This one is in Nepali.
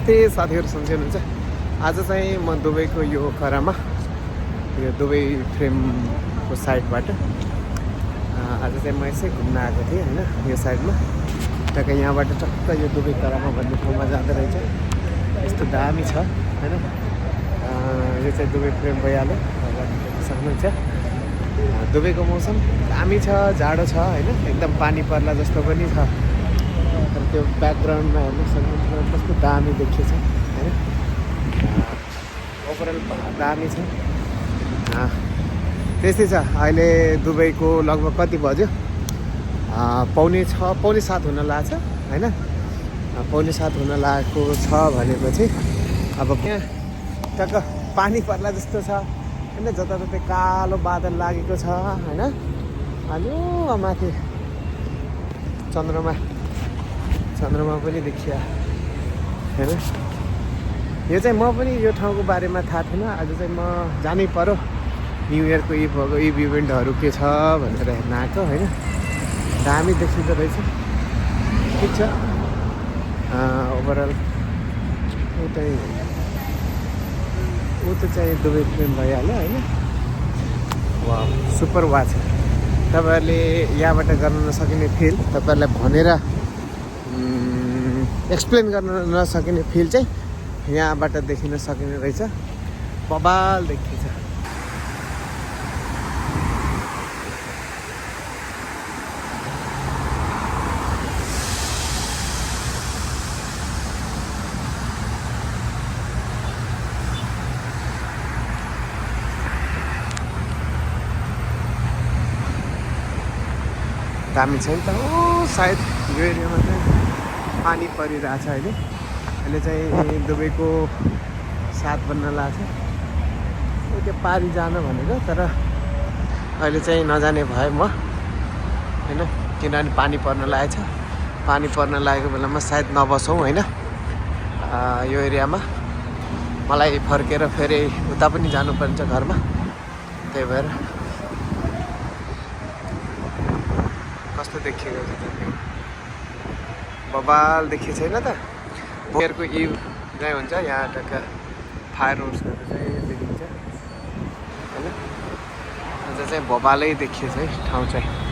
नमस्ते साथीहरू, सन्चै हुनुहुन्छ? आज चाहिँ म दुबईको यो खरामा यो दुबई फ्रेमको साइडबाट आज चाहिँ म यसै घुम्न आएको थिएँ होइन। यो साइडमा टक्क यहाँबाट टक्क यो दुबई खरामा भन्ने ठाउँमा जाँदो रहेछ। यस्तो दामी छ होइन। यो चाहिँ दुबई फ्रेम भइहाल्यो, देख्न सक्नुहुन्छ। दुबईको मौसम दामी छ, जाडो छ होइन। एकदम पानी पर्ला जस्तो पनि छ। तर त्यो ब्याकग्राउन्डमा हेर्नु सक्नुहुन्छ कस्तो दामी देखिन्छ होइन। ओभरअल दामी छ। त्यस्तै छ। अहिले दुबईको लगभग कति बज्यो? पौने 6 पौने 7 हुन लाग्छ होइन। पौने 7 हुन लागेको छ भनेपछि अब यहाँ टक्क पानी पर्ला जस्तो छ होइन। जताततै कालो बादल लागेको छ होइन। अनि माथि चन्द्रमा पनि देखिया होइन। यो चाहिँ म पनि यो ठाउँको बारेमा थाहा थिएन। आज चाहिँ म जानै पर्यो। न्यु इयरको इभ इभेन्टहरू के छ भनेर हेर्न आएको होइन। दामी देखिँदो रहेछ, ठिक छ। ओभरअल ऊ त चाहिँ दुबई फ्रेम भइहाल्यो होइन। वा सुपर वाच। तपाईँहरूले यहाँबाट गर्न नसकिने फिल, तपाईँहरूलाई भनेर एक्सप्लेन गर्न नसकिने फिल चाहिँ यहाँबाट देखिन सकिने रहेछ। बबाल देखिन्छ। दामी छ नि त। सायद यो एरियामा चाहिँ पानी परिरहेछ अहिले। अहिले चाहिँ दुबईको 7 बन्न लाग्छ। त्यो पारी जान भनेको, तर अहिले चाहिँ नजाने भए म होइन। किनभने पानी पर्न लागेको छ। पानी पर्न लागेको बेलामा सायद नबसौँ होइन यो एरियामा। मलाई फर्केर फेरि उता पनि जानुपर्छ घरमा। त्यही भएर कस्तो देखिएको छ त, बबाल देखिएको छैन त। बोयरको इभ चाहिँ हुन्छ यहाँ टक्क फायर रोड्सहरू चाहिँ देखिन्छ होइन। आज चाहिँ बबालै देखिएछ है ठाउँ चाहिँ।